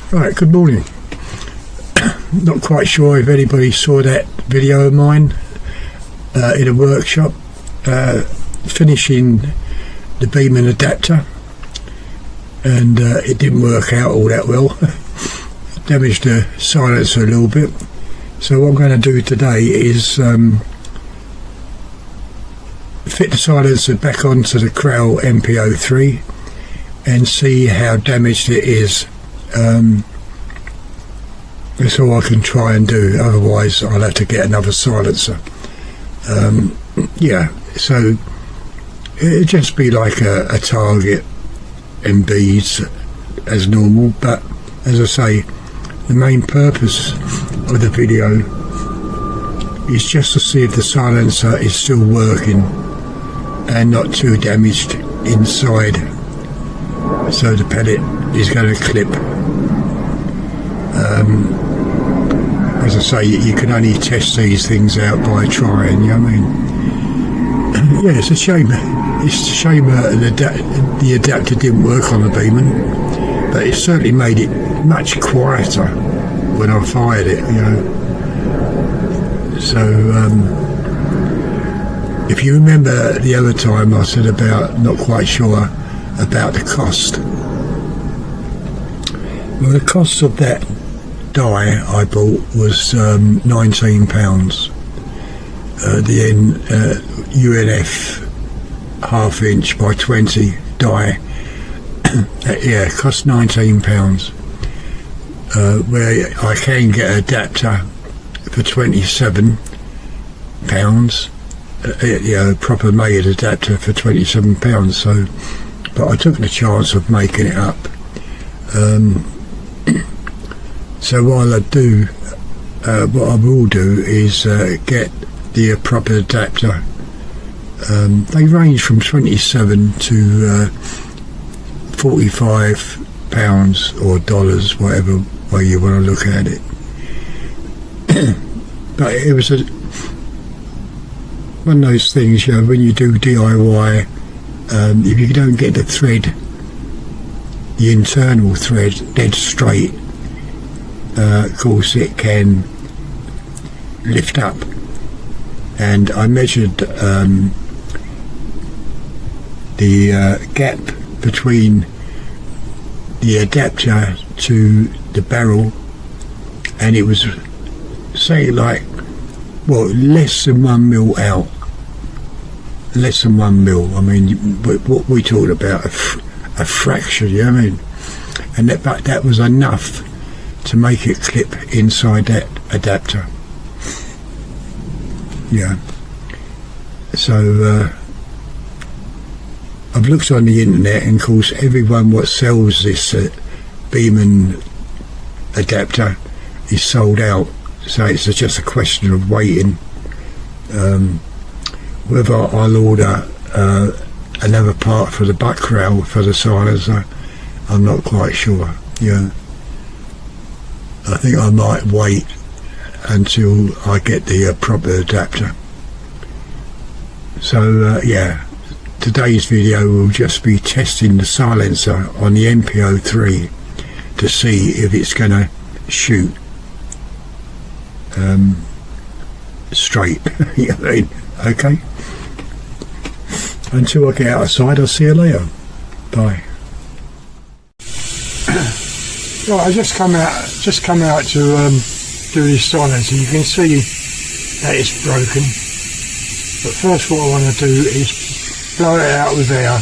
Right, good morning. Not quite sure if anybody saw that video of mine in a workshop finishing the Beeman adapter, and it didn't work out all that well. Damaged the silencer a little bit. So what I'm going to do today is fit the silencer back onto the Krell MPO3 and see how damaged it is. That's all I can try and do, otherwise I'll have to get another silencer. Yeah, so it'd just be like a target and beads as normal, but as I say, the main purpose of the video is just to see if the silencer is still working and not too damaged inside, so the pellet is going to clip. As I say, you can only test these things out by trying, you know what I mean? Yeah, it's a shame. It's a shame the adapter didn't work on the Beeman, but it certainly made it much quieter when I fired it, you know. So, if you remember the other time I said about not quite sure about the cost. Well, the cost of that die I bought was £19. The UNF 1/2 inch by 20 die. Yeah, it cost £19. Where I can get an adapter for £27. Proper made adapter for £27. So, but I took the chance of making it up. So what I will do is get the proper adapter. They range from 27 to £45 or dollars, whatever way you want to look at it. But it was one of those things, you know, when you do DIY, if you don't get the thread, the internal thread, dead straight, of course it can lift up. And I measured the gap between the adapter to the barrel, and it was, say, like, well, less than 1 mil out. Less than 1 mil. I mean, what we talked about, a fraction, you know what I mean? And that was enough to make it clip inside that adapter. Yeah. So I've looked on the internet, and of course everyone what sells this Beeman adapter is sold out. So it's just a question of waiting. Whether I'll order another part for the butt rail for the silencer, I'm not quite sure. Yeah, I think I might wait until I get the proper adapter. So yeah, today's video will just be testing the silencer on the MPO3 to see if it's going to shoot straight. You know what I mean? Okay. Until I get outside, I'll see you later. Bye. Right, I just come out to do this silencer. You can see that it's broken. But first, what I want to do is blow it out with air, and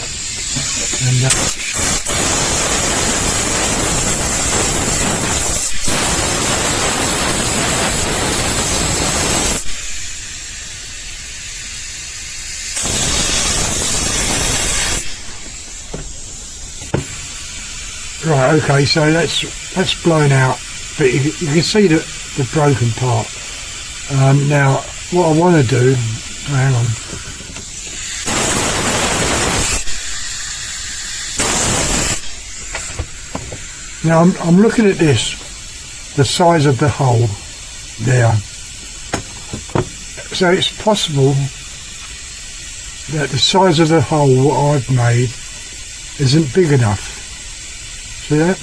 right, okay, so that's blown out, but you can see the broken part. Now, what I want to do, hang on. Now I'm looking at this, the size of the hole there. So it's possible that the size of the hole what I've made isn't big enough. See that?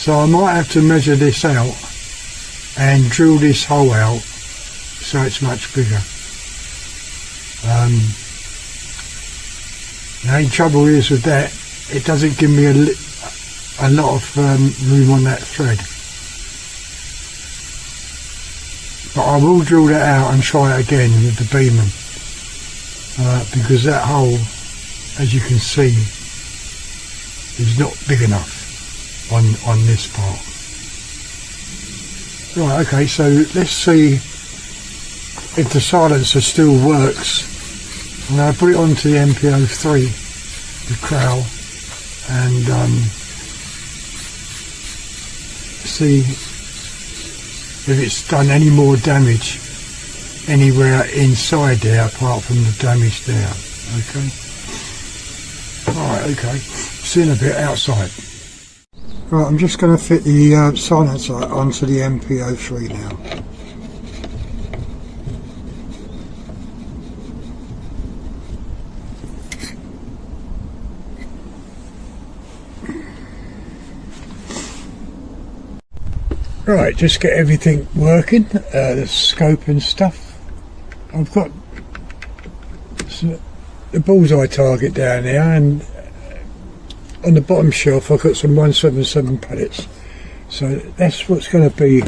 So I might have to measure this out and drill this hole out so it's much bigger. The only trouble is with that, it doesn't give me a lot of room on that thread. But I will drill that out and try it again with the Beeman, because that hole, as you can see, is not big enough on this part. Right, okay, so let's see if the silencer still works. I'm going to put it onto the MPO3, the Crow, and see if it's done any more damage anywhere inside there apart from the damage there. Okay. Alright, okay. See you in a bit outside. Right, I'm just going to fit the silencer onto the MPO3 now. Right, just get everything working, the scope and stuff. I've got the bullseye target down there, and on the bottom shelf I've got some 177 pellets. So that's what's going to be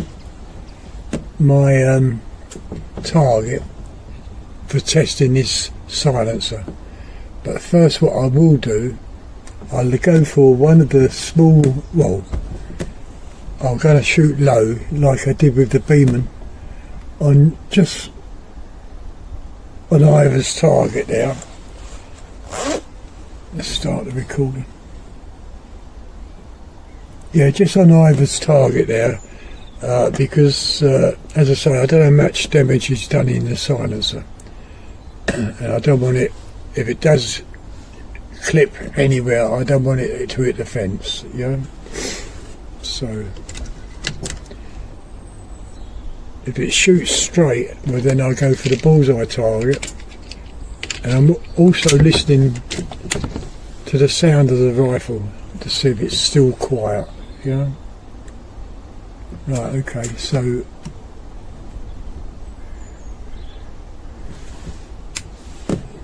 my target for testing this silencer. But first, what I will do, I'll go for one of the small, well, I'm going to shoot low like I did with the Beeman on just on Ivor's target there. Let's start the recording. Yeah, just on Ivor's target there, because as I say, I don't know how much damage is done in the silencer, and I don't want it, if it does clip anywhere, I don't want it to hit the fence, you know. So if it shoots straight, well then I go for the bullseye target, and I'm also listening to the sound of the rifle to see if it's still quiet, you know. Right, okay, so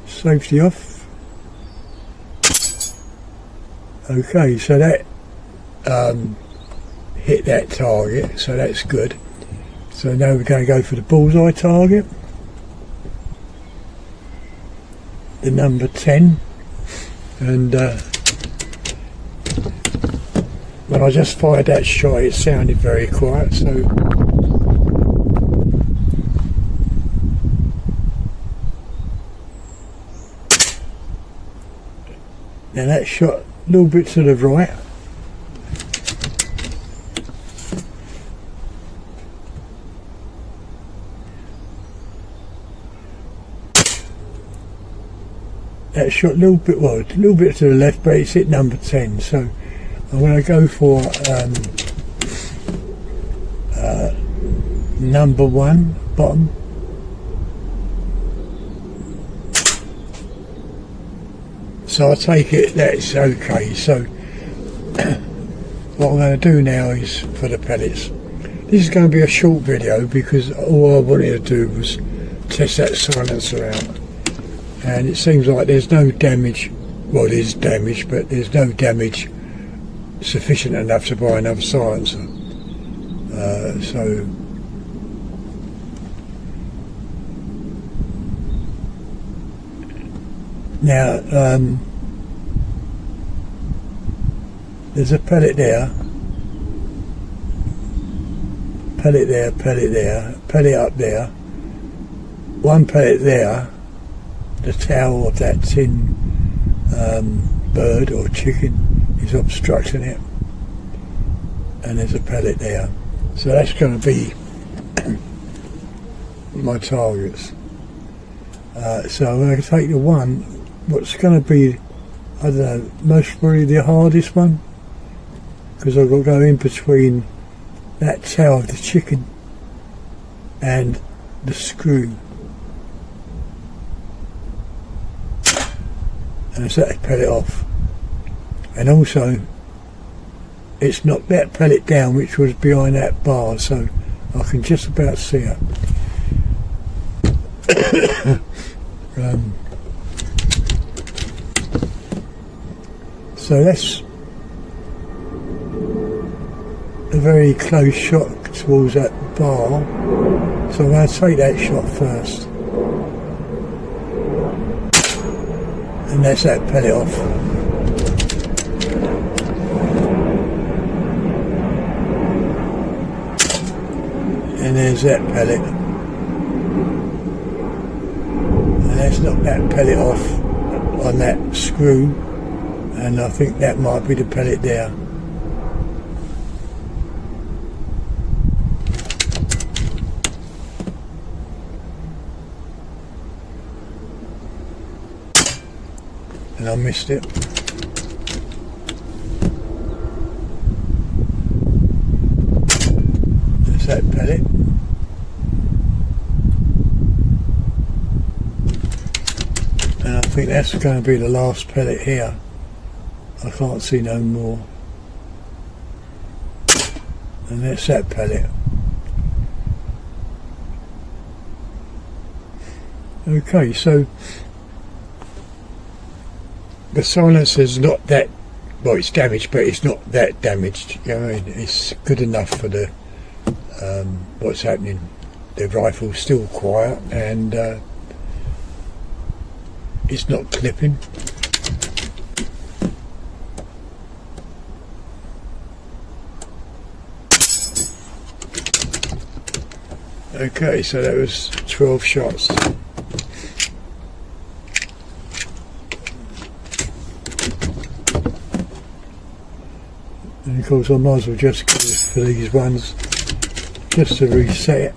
safety off. Okay, so that hit that target, so that's good. So now we're going to go for the bullseye target, the number 10, and when I just fired that shot it sounded very quiet, so now that shot a little bit to the right. That shot a little bit, well, a little bit to the left, but it's hit number 10. So I'm going to go for number 1, bottom. So I take it that's okay. So what I'm going to do now is for the pellets. This is going to be a short video because all I wanted to do was test that silencer out. And it seems like there's no damage, well there's damage, but there's no damage sufficient enough to buy another silencer. So now there's a pellet there, pellet there, pellet there, pellet up there, one pellet there. The tail of that tin bird or chicken is obstructing it, and there's a pellet there, so that's going to be my targets. So I'm going to take the one what's going to be, I don't know, most probably the hardest one, because I've got to go in between that tail of the chicken and the screw. And set the pellet off, and also it's knocked that pellet down, which was behind that bar, so I can just about see it. So that's a very close shot towards that bar, so I'm going to take that shot first, and that's that pellet off. And there's that pellet, and let's knock that pellet off on that screw, and I think that might be the pellet there. And I missed it. There's that pellet. And I think that's going to be the last pellet here. I can't see no more. And that's that pellet. Okay, so the silencer's not that, well, it's damaged, but it's not that damaged. You know what I mean? It's good enough for the what's happening. The rifle's still quiet, and it's not clipping. Okay, so that was 12 shots. And of course I might as well just go for these ones just to reset.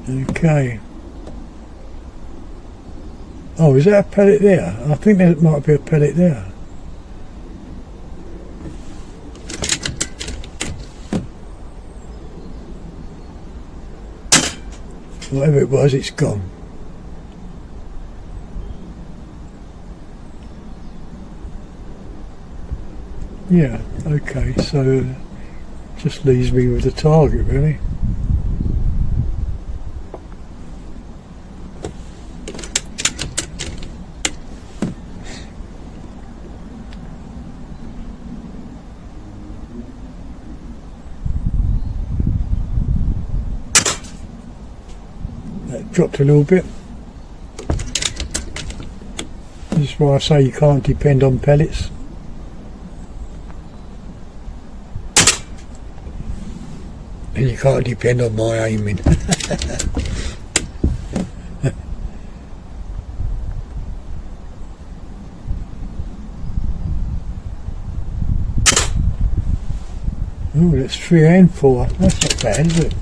Okay. Oh, is that a pellet there? I think there might be a pellet there. Whatever it was, it's gone. Yeah, okay, so just leaves me with the target, really. That dropped a little bit. This is why I say you can't depend on pellets. And you can't depend on my aiming. Oh, that's 3 and 4. That's not bad, is it?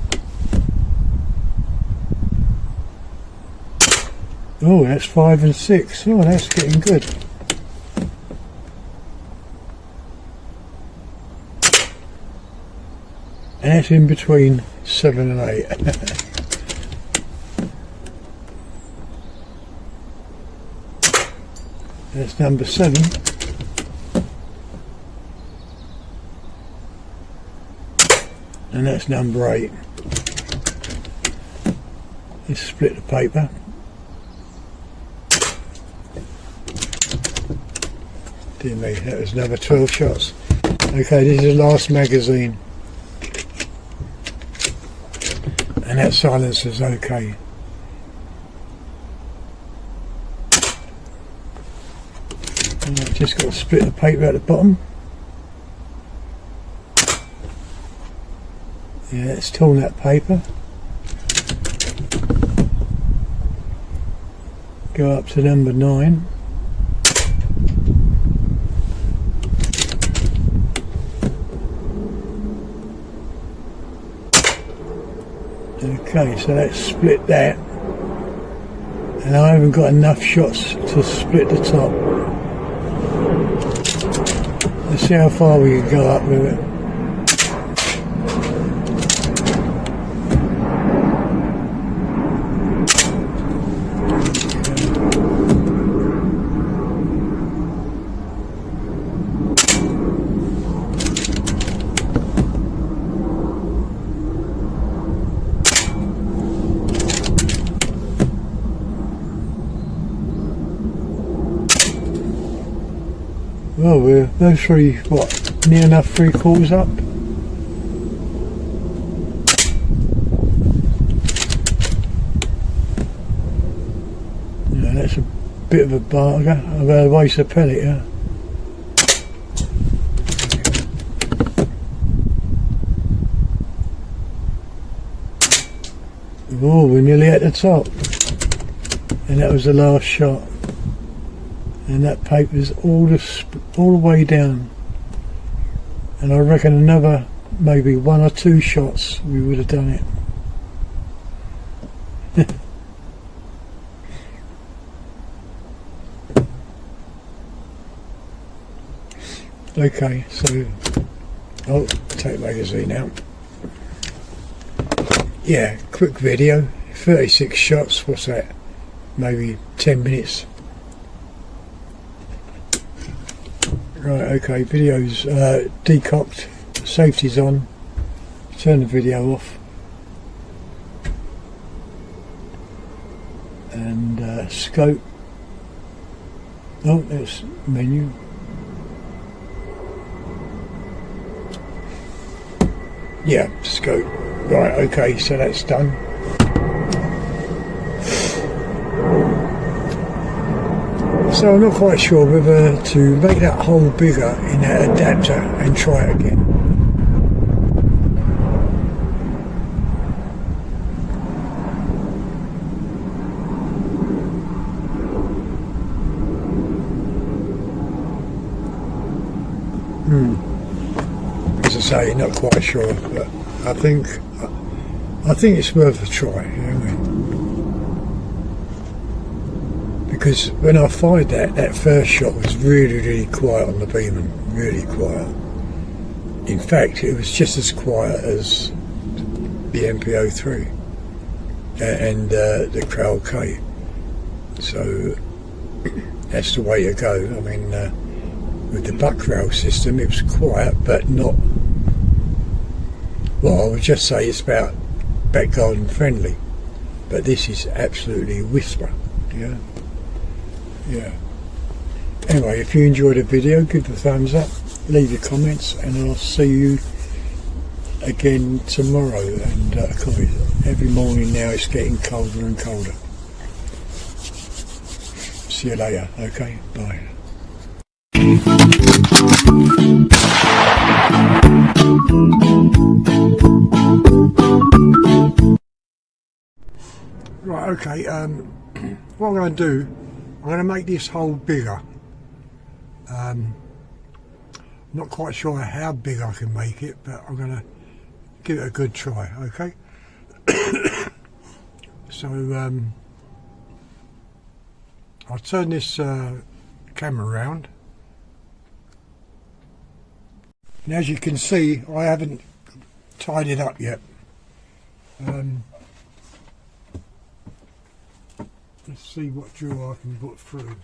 Oh, that's 5 and 6. Oh, that's getting good. And that's in between 7 and 8. That's number 7. And that's number 8. Let's split the paper. Dear me, that was another 12 shots. Okay, this is the last magazine. And that silencer's okay. And I've just got to split the paper at the bottom. Yeah, it's torn that paper. Go up to number 9. Okay, so let's split that, and I haven't got enough shots to split the top. Let's see how far we can go up with it. Well, we're mostly, what, near enough 3/4 up? Yeah, that's a bit of a barger. I've got to waste a pellet, yeah. Oh, we're nearly at the top. And that was the last shot. And that paper's all the way down. And I reckon another maybe 1 or 2 shots we would have done it. Okay, so I'll take magazine out. Yeah, quick video, 36 shots, what's that? Maybe 10 minutes. Right, okay, video's decocked, safety's on, turn the video off, and scope, oh, that's menu, yeah, scope, right, okay, so that's done. So I'm not quite sure whether to make that hole bigger in that adapter and try it again. As I say, not quite sure, but I think it's worth a try, you know what I mean? Because when I fired that first shot was really quiet on the Beeman, really quiet. In fact, it was just as quiet as the MPO3 and the Crowell K. So that's the way to go. I mean, with the buck rail system, it was quiet, but not. Well, I would just say it's about back garden friendly, but this is absolutely whisper. Yeah. Yeah. Anyway, if you enjoyed the video, give the thumbs up, leave your comments, and I'll see you again tomorrow. And every morning now it's getting colder and colder. See you later. Okay, bye. Right, okay, what I'm going to do, I'm going to make this hole bigger. Not quite sure how big I can make it, but I'm going to give it a good try, okay? So I'll turn this camera around. And as you can see, I haven't tied it up yet. Let's see what drill I can put through.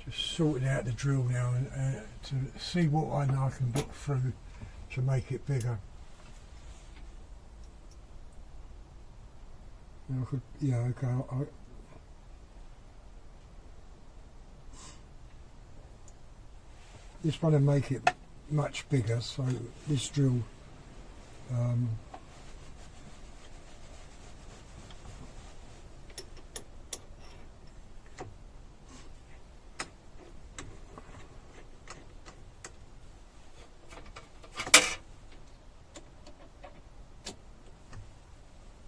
Just sorting out the drill now and to see what I know I can put through to make it bigger. I could, yeah, okay. This one will make it much bigger, so this drill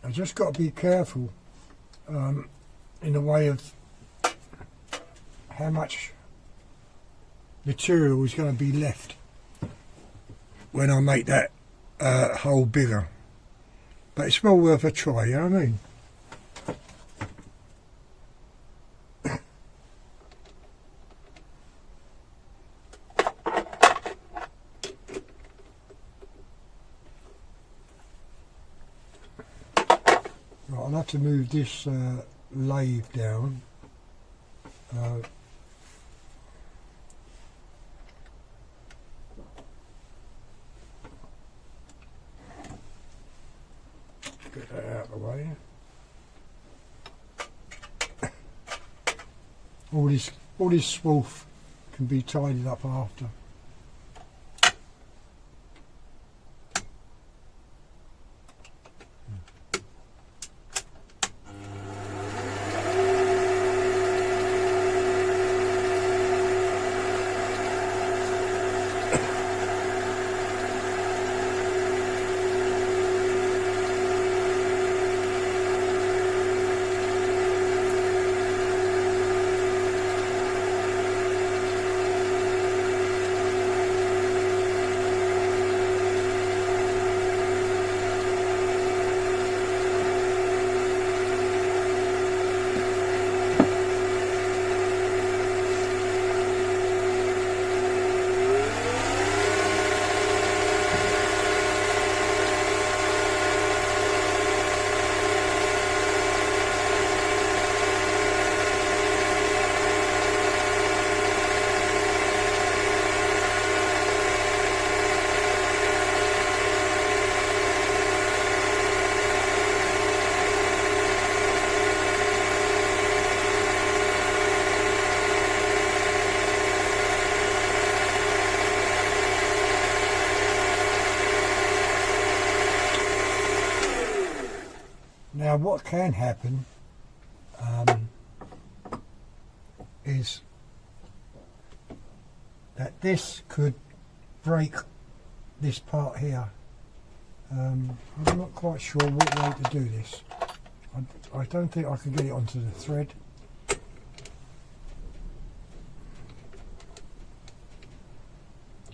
I just got to be careful in the way of how much material is going to be left when I make that hole bigger, but it's well worth a try, you know what I mean? Right, I'll have to move this lathe down. Get that out of the way. All this swarf can be tidied up after. Now what can happen is that this could break this part here. I'm not quite sure what way to do this. I don't think I can get it onto the thread.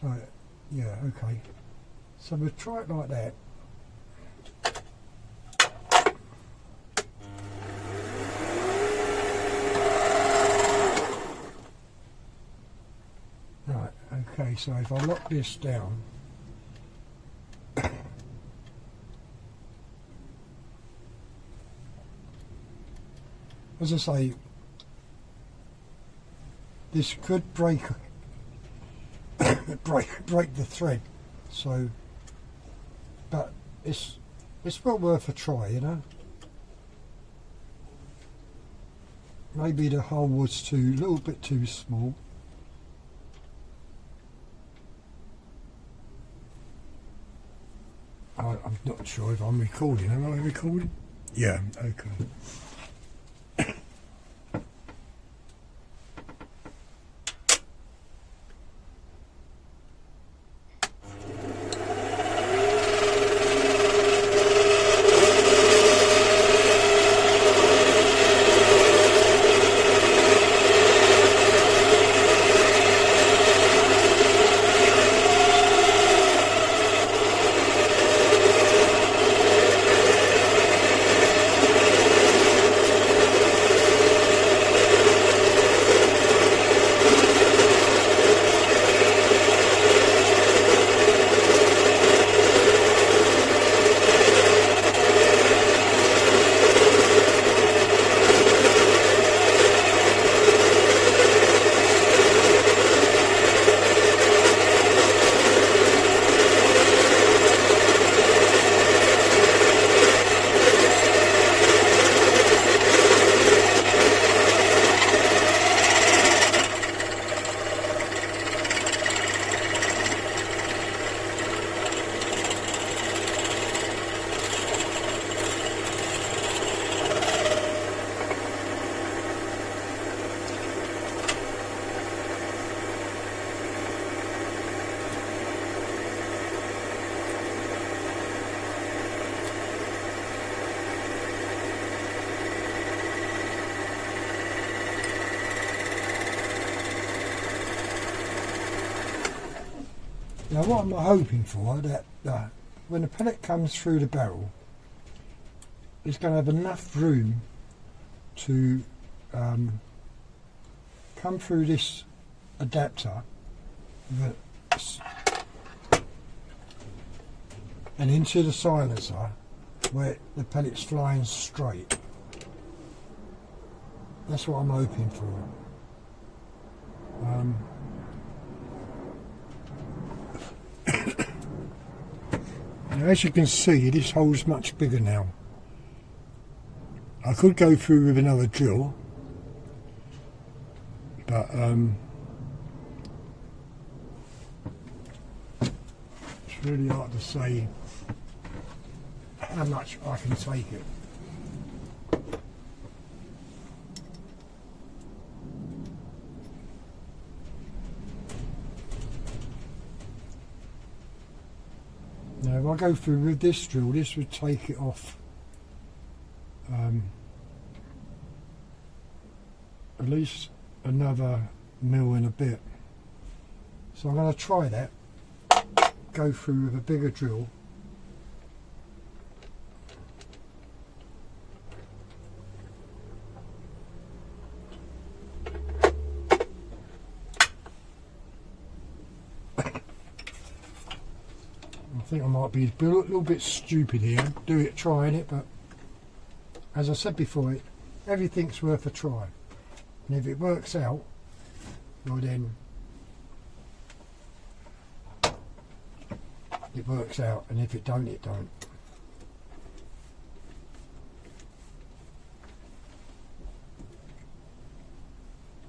Right, yeah, okay. So we'll try it like that. Right, okay, so if I lock this down, as I say, this could break break the thread, so but it's well worth a try, you know. Maybe the hole was a little bit too small. I'm not sure if I'm recording. Am I recording? Yeah, okay. Now what I'm hoping for, that when the pellet comes through the barrel, it's going to have enough room to come through this adapter and into the silencer where the pellet's flying straight. That's what I'm hoping for. Now, as you can see, this hole's much bigger now. I could go through with another drill, but it's really hard to say how much I can take it. Now if I go through with this drill, this would take it off at least another mil and a bit. So I'm going to try that, go through with a bigger drill. I think I might be a little bit stupid here, trying it, but as I said before, everything's worth a try. And if it works out, well then it works out, and if it don't, it don't.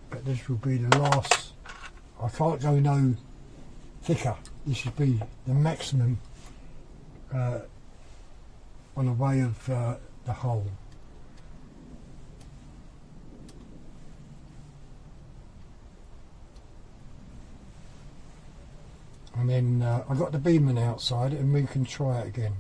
But this will be the last. I can't go no thicker. This should be the maximum on the way of the hole. And then I got the Beeman outside, and we can try it again.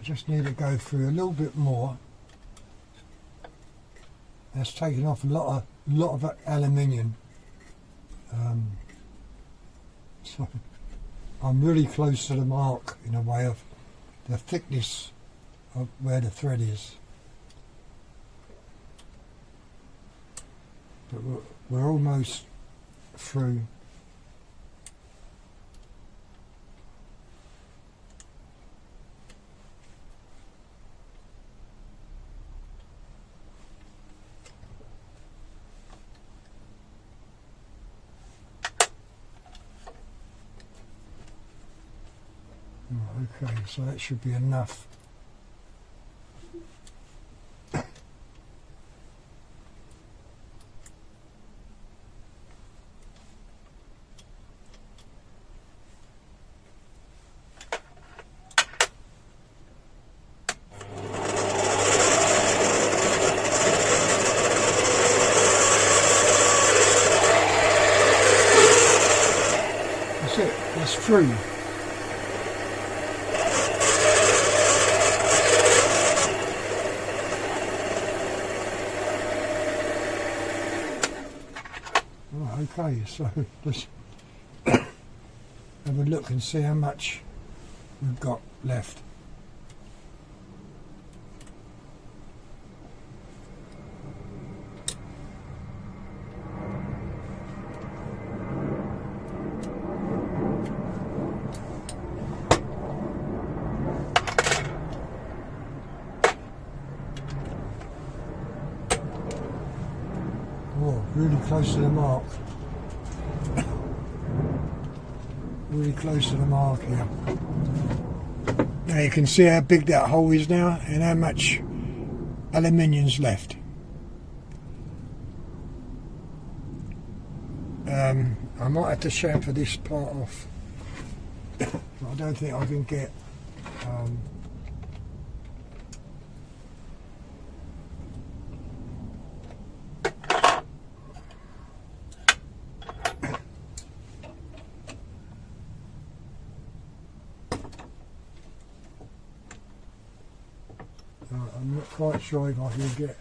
Just need to go through a little bit more. That's taken off a lot of aluminium. So I'm really close to the mark in a way of the thickness of where the thread is. But we're almost through. Okay, so that should be enough. That's it, it's through. Okay, so let's have a look and see how much we've got left. Oh, really close to the mark. Really close to the mark here. Now you can see how big that hole is now and how much aluminium's left. I might have to chamfer this part off. I don't think I can get I'm not quite sure if I can get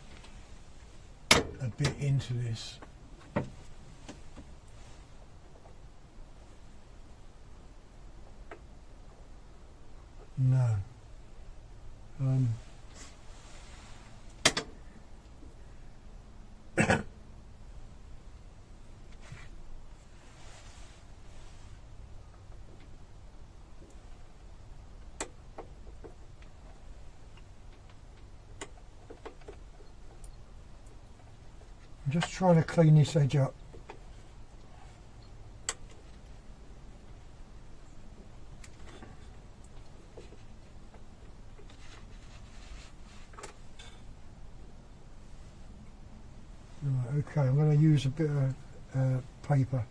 a bit into this. No. I'm just trying to clean this edge up. Right, okay, I'm going to use a bit of paper.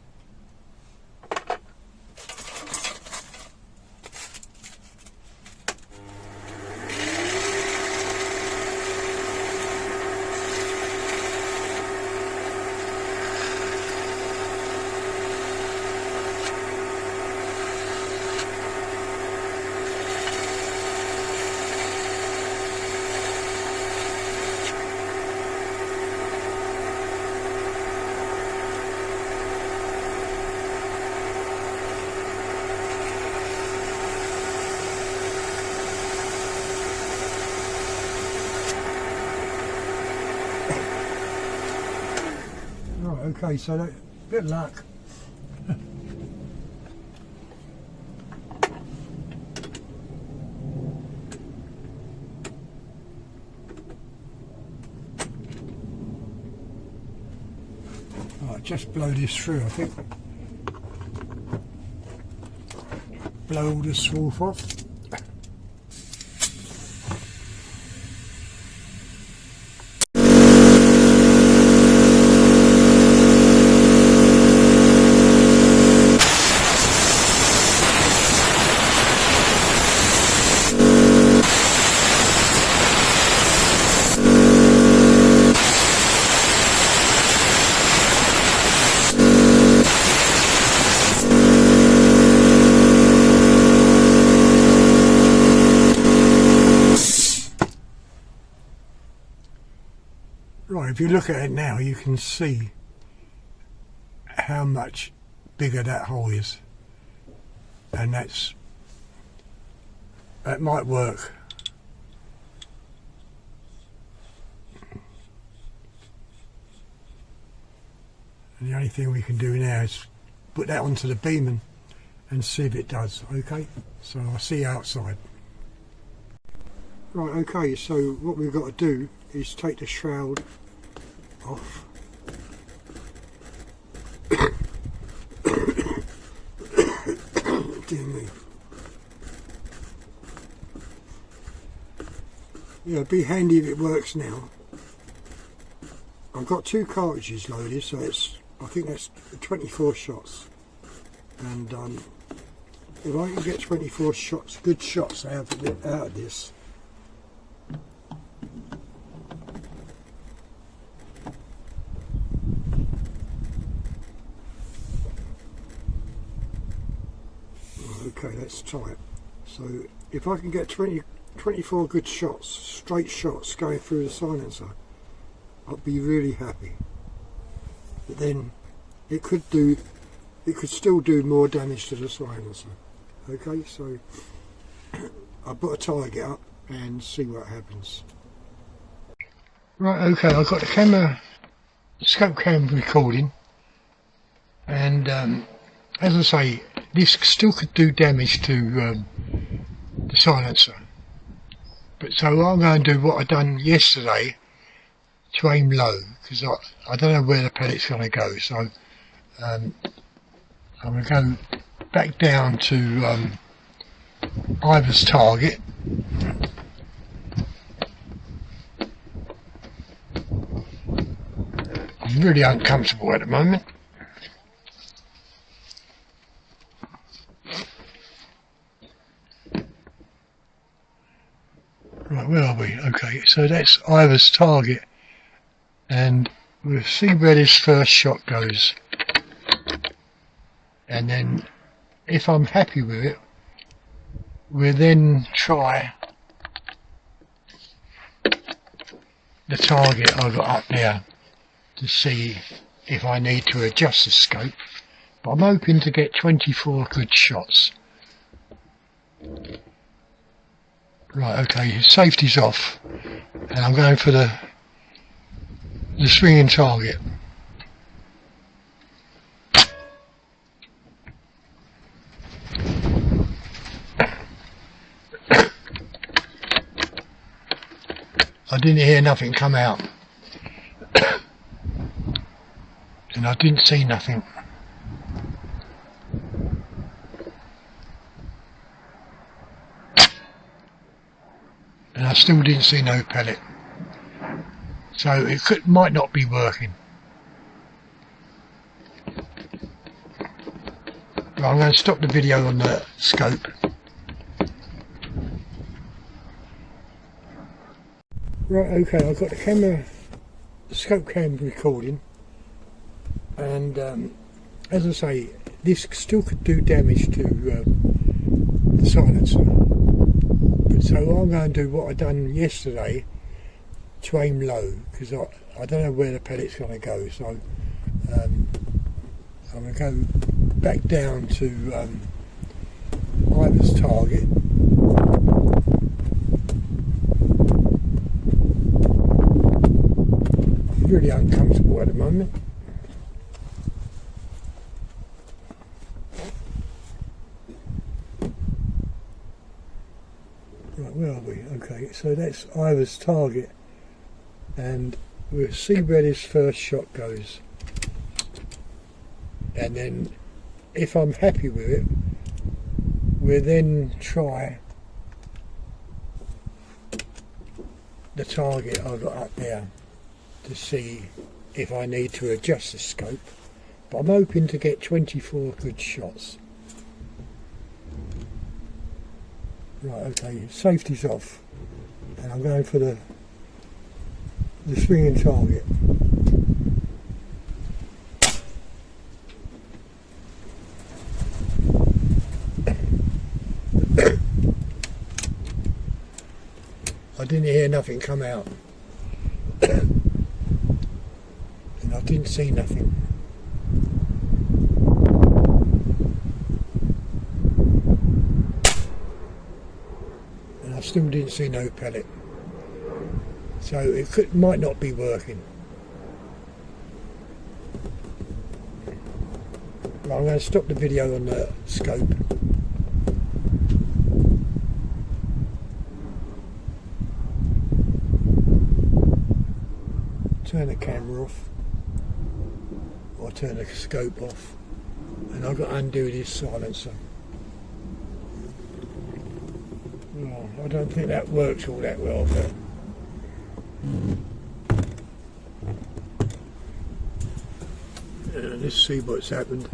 Okay, so that bit of luck. Right, just blow this through, I think. Blow all the swarf off. Right, if you look at it now, you can see how much bigger that hole is, and that might work. And the only thing we can do now is put that onto the Beeman and see if it does. Okay, so I'll see you outside. Right, okay, so what we've got to do is take the shroud off. Dear me. Yeah, it'd be handy if it works now. I've got 2 cartridges loaded, so I think that's 24 shots. And if I can get 24 shots, good shots out of this, okay, that's tight. So if I can get 24 good shots, straight shots going through the silencer, I'd be really happy. But then it could still do more damage to the silencer. Okay, so I'll put a target up and see what happens. Right, okay, I've got the scope cam recording, and as I say, this still could do damage to the silencer. But so I'm going to do what I done yesterday to aim low, because I don't know where the pellet's going to go. So I'm going to go back down to Ivor's target. I'm really uncomfortable at the moment. Right, where are we? Okay, so that's Ivor's target, and we'll see where this first shot goes, and then if I'm happy with it, we'll then try the target I've got up there to see if I need to adjust the scope, but I'm hoping to get 24 good shots. Right, okay, safety's off, and I'm going for the swinging target. I didn't hear nothing come out, and I didn't see nothing. And I still didn't see no pellet, so it might not be working. Right, I'm going to stop the video on the scope. Right, okay, I've got the scope camera recording, and as I say, this still could do damage to the silencer. So I'm going to do what I done yesterday to aim low, because I don't know where the pellet's going to go, so I'm going to go back down to Ivor's target. I'm really uncomfortable at the moment. Right, where are we? Okay, so that's Ivor's target, and we'll see where this first shot goes, and then if I'm happy with it, we'll then try the target I've got up there to see if I need to adjust the scope, but I'm hoping to get 24 good shots. Right, okay, safety's off, and I'm going for the swinging target. I didn't hear nothing come out, and I didn't see nothing. I still didn't see no pellet, so it might not be working. Right, I'm going to stop the video on the scope. Turn the camera off, or turn the scope off, and I've got to undo this silencer. Oh, I don't think that works all that well, but let's see what's happened.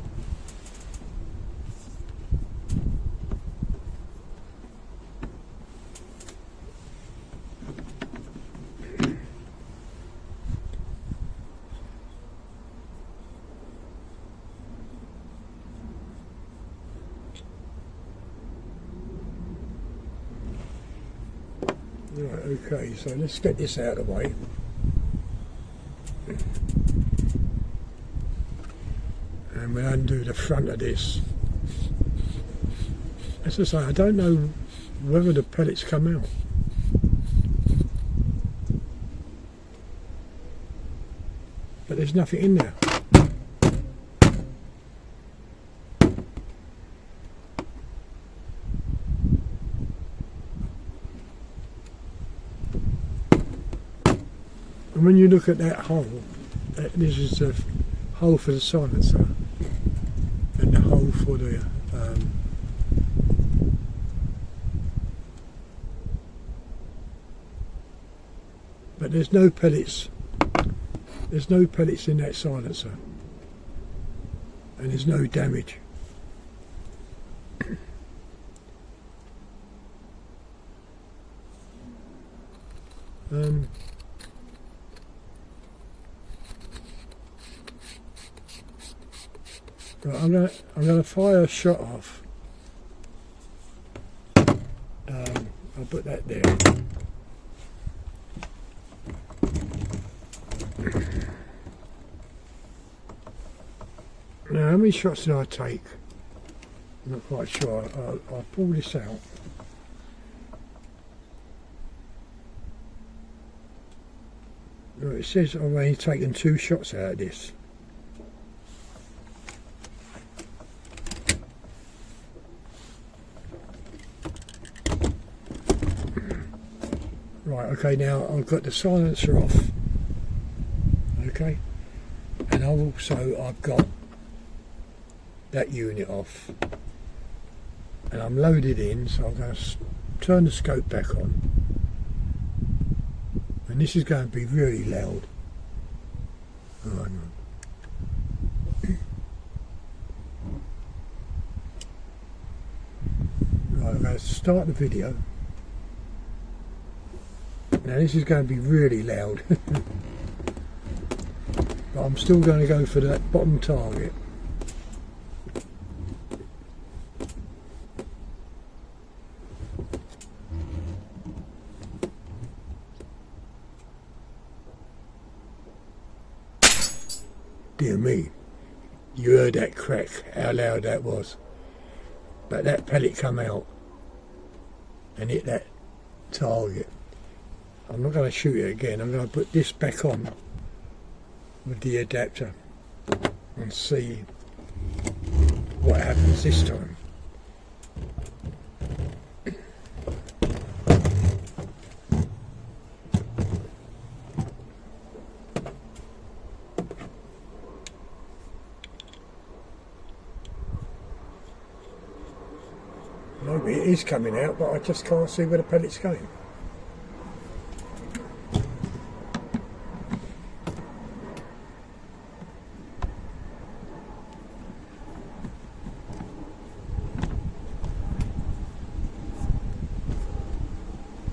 Right, okay, so let's get this out of the way. And we'll undo the front of this. As I say, I don't know whether the pellets come out. But there's nothing in there. And when you look at that hole, this is the hole for the silencer and the hole for the but there's no pellets. There's no pellets in that silencer, and there's no damage. Right, I'm gonna fire a shot off. I'll put that there. Now, how many shots did I take? I'm not quite sure. I'll pull this out. Well, it says I've only taken 2 shots out of this. Right, okay, now I've got the silencer off. Okay, and I've got that unit off, and I'm loaded in, so I'm going to turn the scope back on, and this is going to be really loud. Oh, hang on. Right, I'm going to start the video. Now this is going to be really loud, but I'm still going to go for that bottom target. Dear me, you heard that crack, how loud that was. But that pellet come out and hit that target. I'm not going to shoot it again. I'm going to put this back on with the adapter and see what happens this time. Maybe it is coming out, but I just can't see where the pellet's going.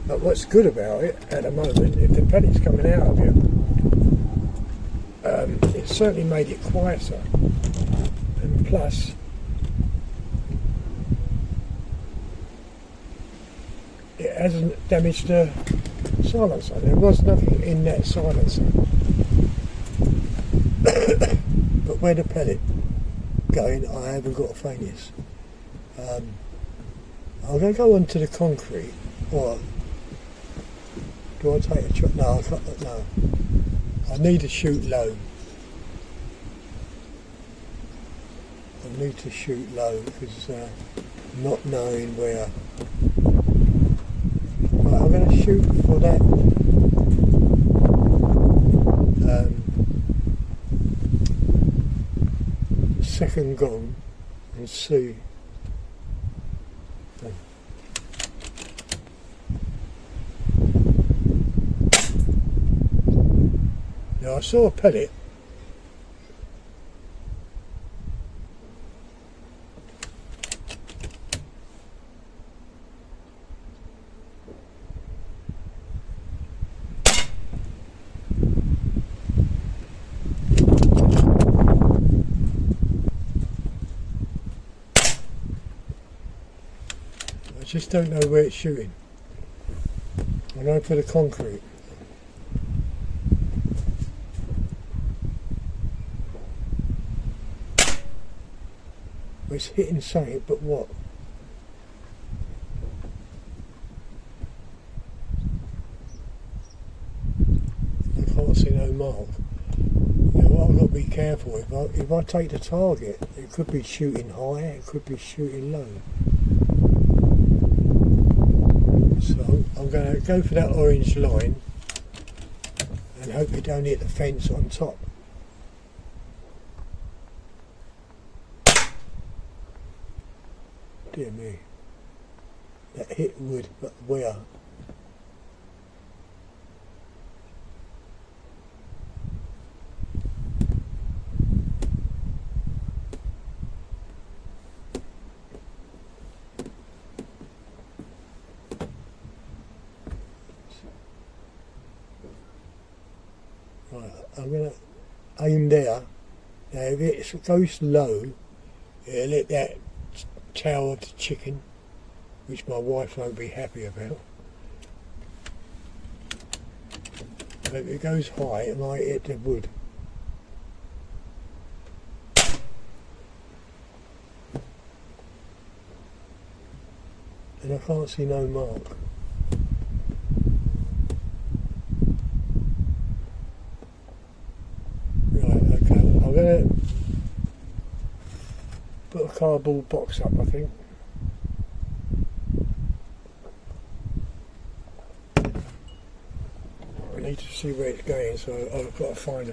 But what's good about it at the moment, if the pellet's coming out of you, it's certainly made it quieter, and plus it hasn't damaged the silencer. There was nothing in that silencer. But where the pellet going, I haven't got a faintness. I'm going to go onto the concrete, or do I take a shot? No, I can't, no. I need to shoot low. I need to shoot low because not knowing where. Right, I'm going to shoot for that second gong and see. Now I saw a pellet. I just don't know where it's shooting. I know for the concrete. It's hitting something, but what? I can't see no mark. Now what I've got to be careful, if I take the target, it could be shooting high, it could be shooting low. So I'm going to go for that orange line and hope it don't hit the fence on top. Dear me, that hit wood, but where? I'm going to aim there. Now if it goes low, it'll let that tower to chicken, which my wife won't be happy about. But if it goes high, it might hit the wood. And I can't see no mark. Right, okay. I'm going to put a cardboard box up, I think. I need to see where it's going, so I've got to find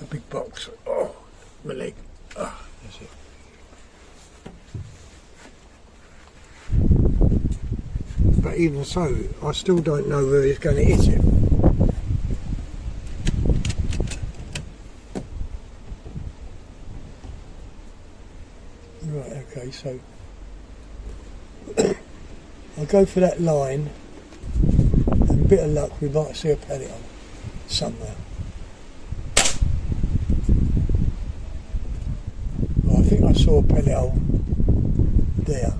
a big box. Oh, my leg. Ah, that's it. But even so, I still don't know where it's going to hit it. Right, okay, so I'll go for that line, and a bit of luck we might see a pellet on somewhere. Well, I think I saw a pellet hole there.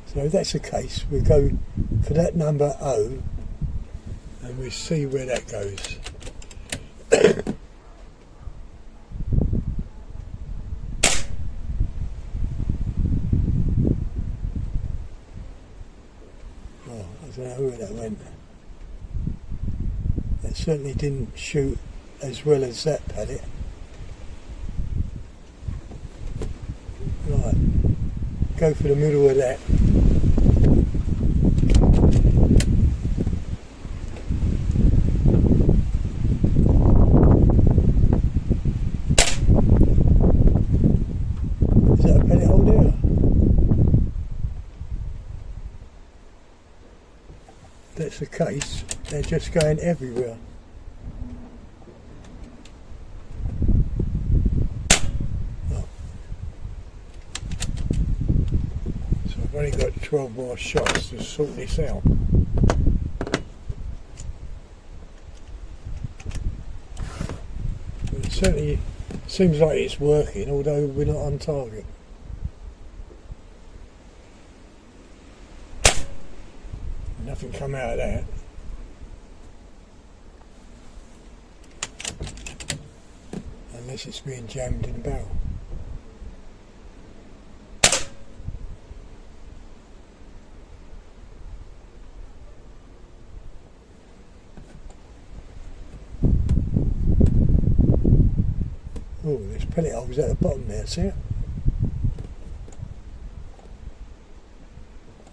So if that's the case, we'll go for that number O and we'll see where that goes. Oh, I don't know where that went. That certainly didn't shoot as well as that pellet. Right, go for the middle of that. That's the case, they're just going everywhere. Oh. So I've only got 12 more shots to sort this out. But it certainly seems like it's working, although we're not on target. Nothing come out of that. Unless it's being jammed in the barrel. Oh, there's pellet holes at the bottom there, see it?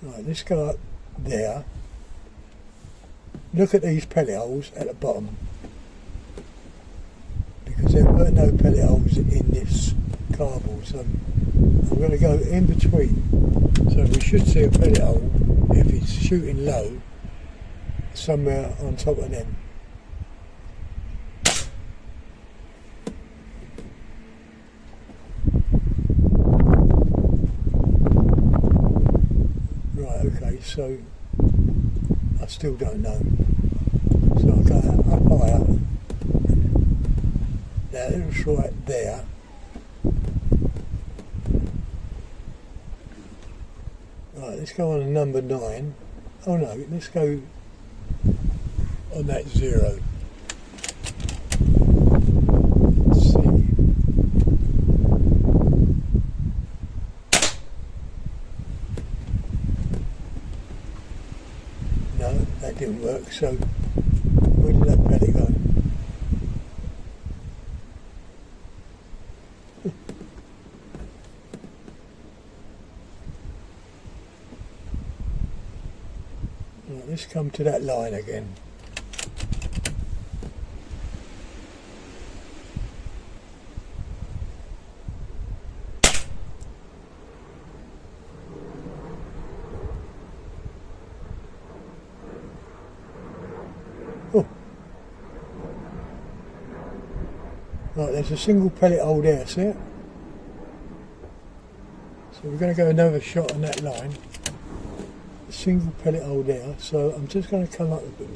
Right, let's go up there. Look at these pellet holes at the bottom, because there were no pellet holes in this cardboard, so I'm going to go in between. So we should see a pellet hole, if it's shooting low, somewhere on top of them. Right, okay, so I still don't know. So I'll go up higher. Now it's right there. Right, let's go on to number 9. Oh no, let's go on that 0. Let's see. No, that didn't work, so where did that pellet go? Right, let's come to that line again. Oh. Right, there's a single pellet hole there, see it? So we're going to go another shot on that line. A single pellet hole there, so I'm just going to come up a bit.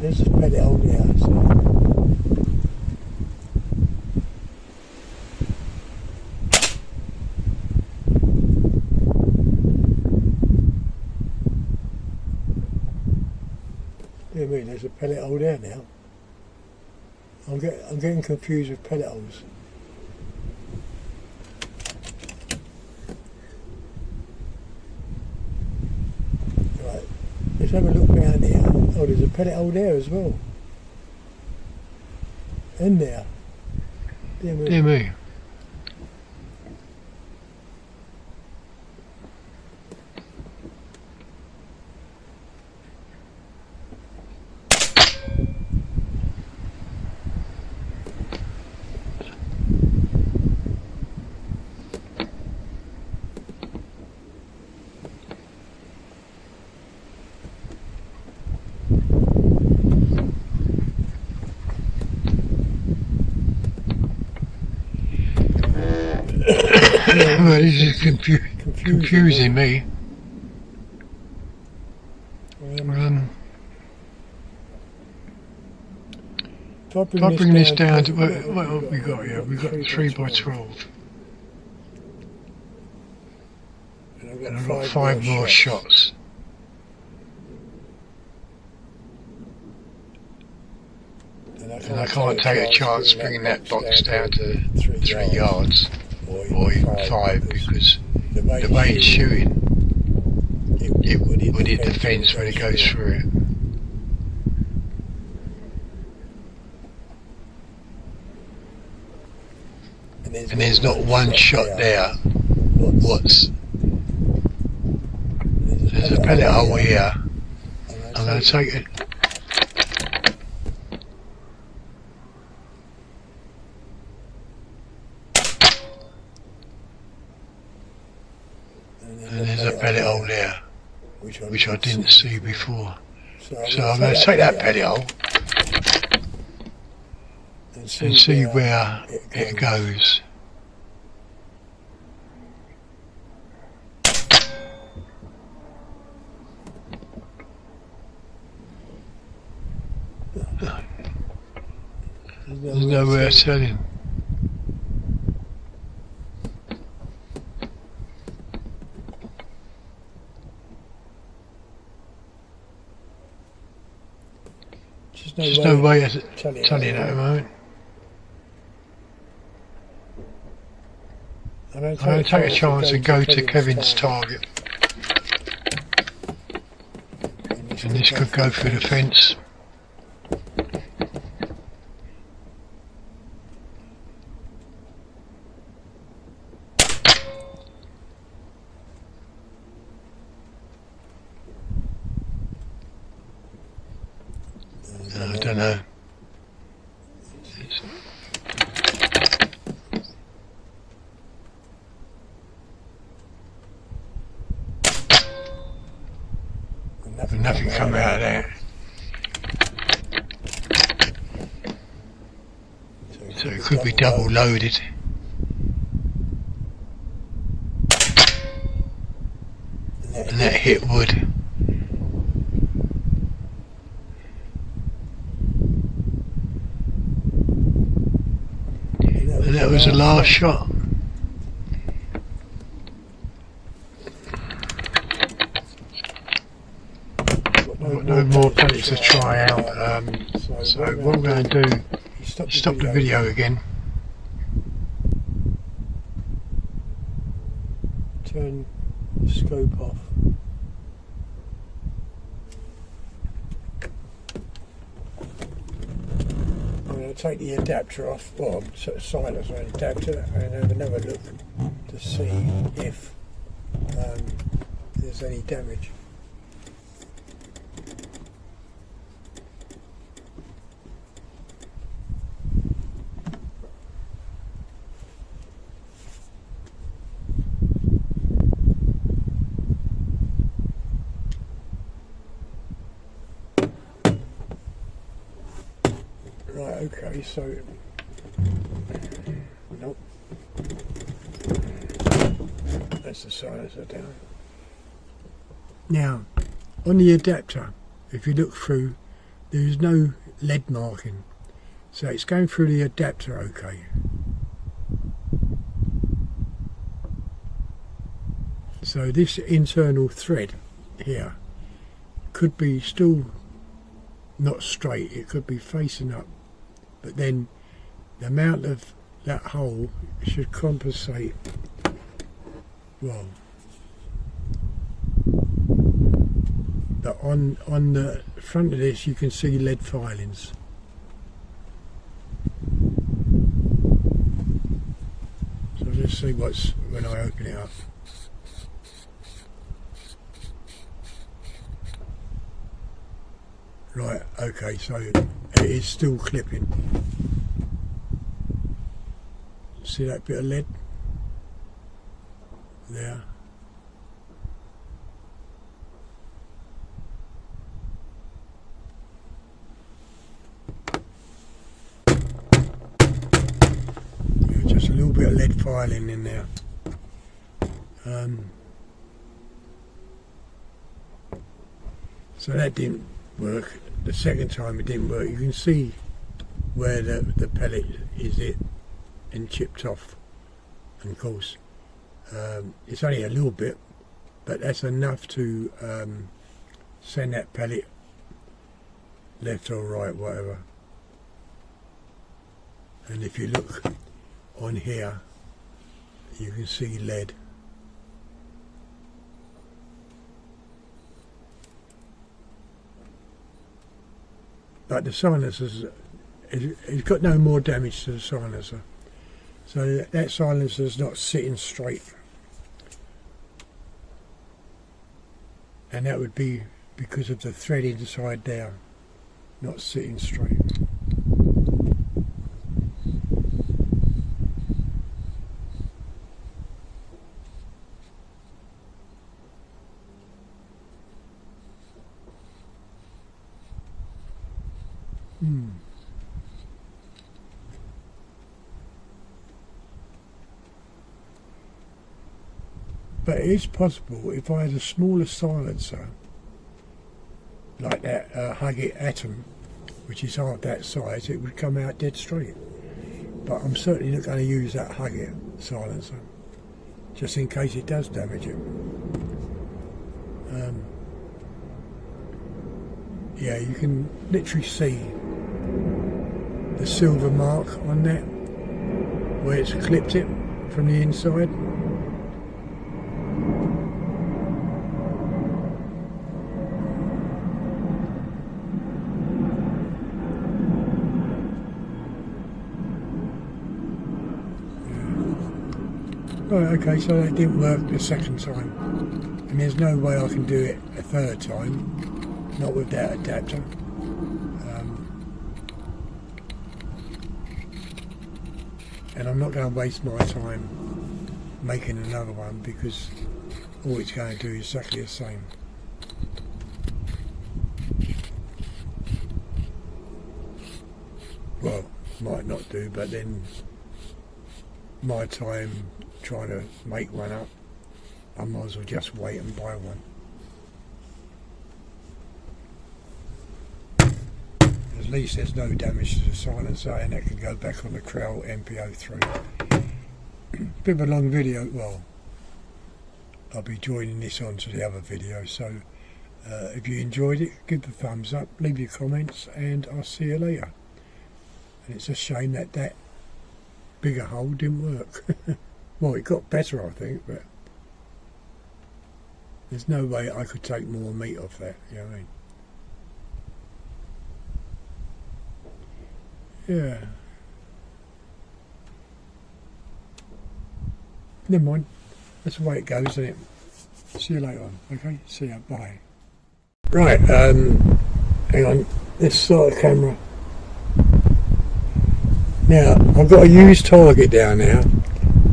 There's a pellet hole there. So. Dear me, there's a pellet hole there now. I'm getting confused with pellet holes. Right, let's have a look down here. Oh, there's a pellet hole there as well. In there. Dear me. Dear me. Well, this is confusing me. If I bring this down to what have we got here? We've got 3x12. And I've got 5 more shots. And I can't take a chance bringing that box down to 3 yards. Or even 5, because the way it's shooting, it would hit the fence when it goes through it. And there's not one shot there. There's a pellet hole here. I'm going to take it. And there's a pellet hole there, which I didn't see before. So I'm going to take that pellet hole and see where it goes. There's nowhere telling. There's no way of telling at the moment. I'm going to take a chance and go to Kevin's target. And this could go through the fence. I don't know. Nothing come out of there. So it could be double loaded. And that hit wood. And that was the last shot. No more pellets to try out, so what I'm going to do is stop the video again. Turn the scope off. I'm going to take the adapter off, well, silence on the adapter, and have another look to see if there's any damage. Right, okay, so nope, that's the silencer down. Now, on the adapter, if you look through there's no lead marking, so it's going through the adapter okay. So this internal thread here could be still not straight, it could be facing up, but then the amount of that hole should compensate well. But on the front of this you can see lead filings. So let's see what's when I open it up. Right, okay, so it is still clipping. See that bit of lead there? Yeah, just a little bit of lead filing in there. So that didn't work. The second time it didn't work. You can see where the pellet is and chipped off, and of course it's only a little bit, but that's enough to send that pellet left or right, whatever. And if you look on here you can see lead. But the silencers, it's got no more damage to the silencer. So that silencer is not sitting straight. And that would be because of the thread inside there, not sitting straight. But it is possible if I had a smaller silencer, like that Huggett Atom, which is half that size, it would come out dead straight. But I'm certainly not going to use that Huggett silencer, just in case it does damage it. Yeah, you can literally see the silver mark on that, where it's clipped it from the inside. Right, okay, so that didn't work the second time, and there's no way I can do it a third time, not with that adapter. And I'm not going to waste my time making another one, because all it's going to do is exactly the same. Well, might not do, but then my time trying to make one up, I might as well just wait and buy one. At least there's no damage to the silencer, and that can go back on the Krell MPO3. Bit of a long video. Well, I'll be joining this on to the other video, so if you enjoyed it, give the thumbs up, leave your comments, and I'll see you later. And it's a shame that that bigger hole didn't work. Well, it got better, I think, but there's no way I could take more meat off that, you know what I mean? Yeah. Never mind. That's the way it goes, isn't it? See you later on, okay? See ya, bye. Right, hang on. Let's start the camera. Now, I've got a used target down now,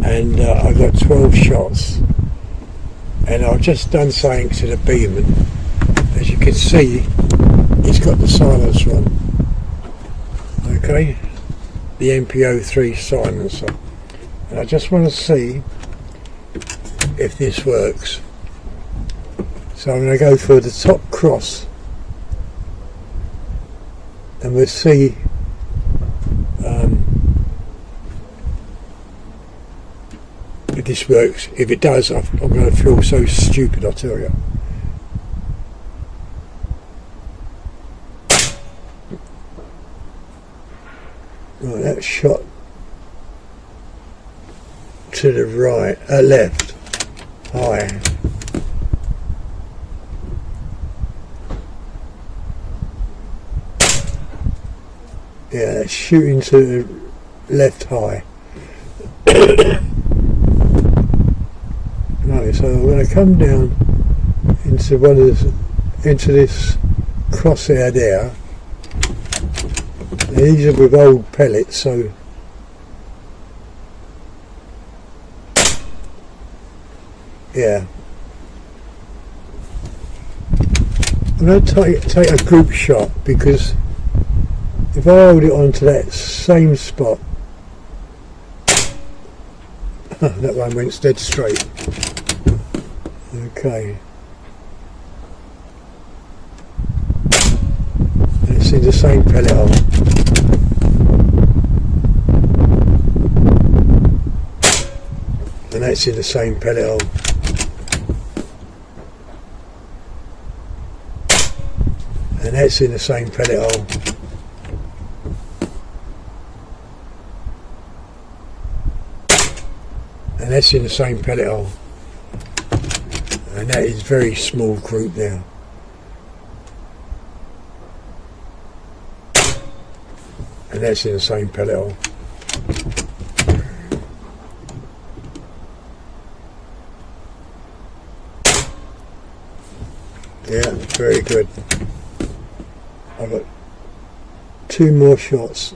and I've got 12 shots. And I've just done something to the Beeman. As you can see, it's got the silencer on. Okay, the MPO3 silencer. And I just want to see if this works. So I'm going to go for the top cross and we'll see if this works. If it does, I'm going to feel so stupid, I tell you. Right, that shot to the right, left, high. Yeah, that's shooting to the left high. Right, so I'm going to come down into into this crosshair there. These are with old pellets, so yeah. I'm going to take a group shot, because if I hold it onto that same spot, that one went dead straight. Okay. And it's in the same pellet hole. And that's in the same pellet hole. And that's in the same pellet hole. And that's in the same pellet hole. And that is very small group now. And that's in the same pellet hole. Yeah, very good. I've got 2 more shots.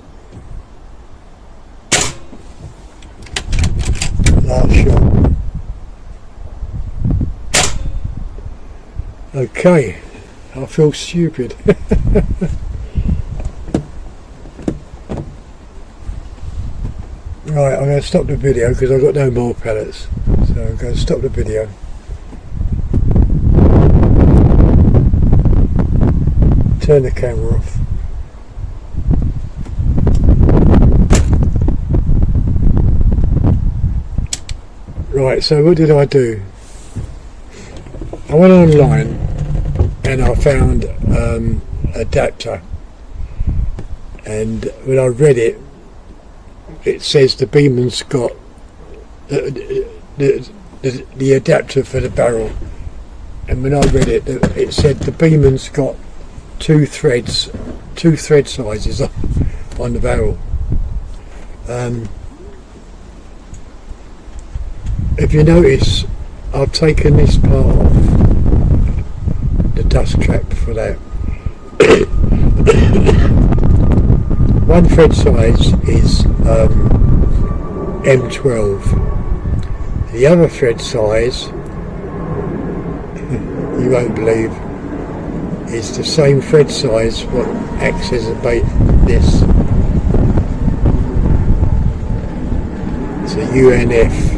Last shot. Okay, I feel stupid. Right, I'm going to stop the video because I've got no more pellets. So I'm going to stop the video. Turn the camera off. Right, so what did I do? I went online and I found adapter, and when I read it, it says the Beeman's got the adapter for the barrel, and when I read it, it said the Beeman's got two thread sizes on the barrel. If you notice, I've taken this part off, the dust trap for that. One thread size is M12. The other thread size, you won't believe, is the same thread size what acts as a bait. This. It's a UNF.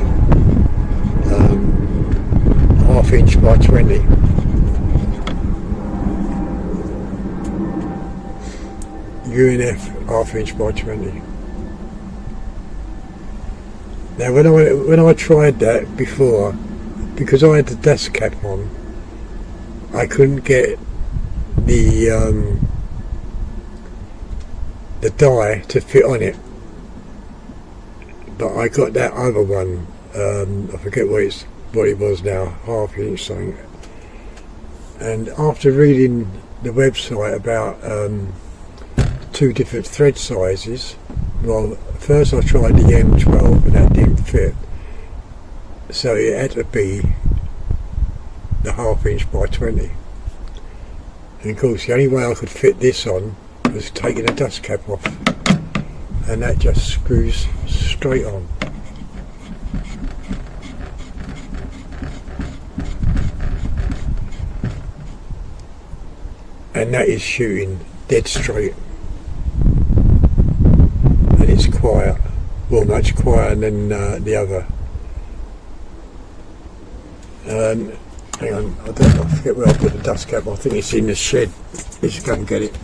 1/2 inch by 20. UNF 1/2 inch by 20. Now when I tried that before, because I had the dust cap on, I couldn't get the dye to fit on it, but I got that other one. I forget what it was now, 1/2 inch something. And after reading the website about 2 different thread sizes, well, first I tried the M12 and that didn't fit, so it had to be the 1/2 inch by 20. And of course the only way I could fit this on was taking the dust cap off, and that just screws straight on. And that is shooting dead straight, and it's quiet, well, much quieter than the other. Hang on, I forget where I put the dust cap. I think it's in the shed. Let's go and get it.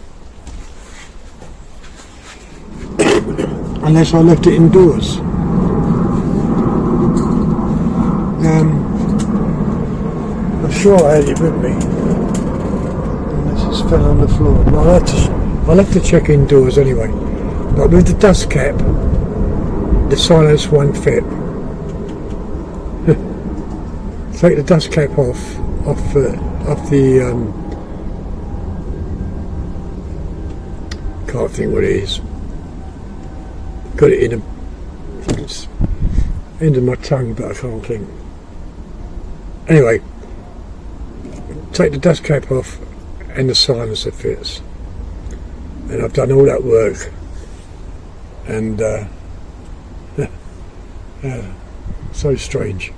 unless I left it indoors. I'm sure I had it with me, unless it's fell on the floor. Well, I'll have to check indoors anyway. But with the dust cap, the silence won't fit. Take the dust cap off the can't think what it is. Got it in it's end of my tongue, but I can't think. Anyway, take the dust cap off and the silencer fits. And I've done all that work, and so strange.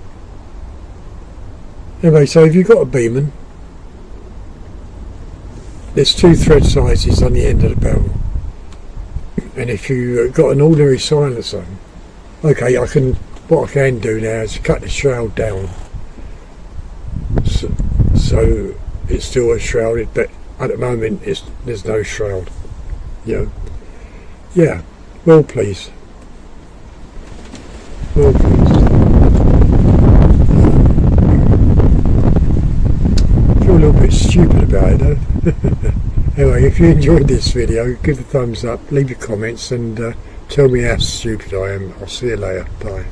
Anyway, so if you've got a Beeman, there's 2 thread sizes on the end of the barrel, and if you've got an ordinary silencer, okay, what I can do now is cut the shroud down, so it's still shrouded, but at the moment there's no shroud. Yeah, well pleased. I feel a little bit stupid about it though. Anyway, if you enjoyed this video, give it a thumbs up, leave your comments, and tell me how stupid I am. I'll see you later. Bye.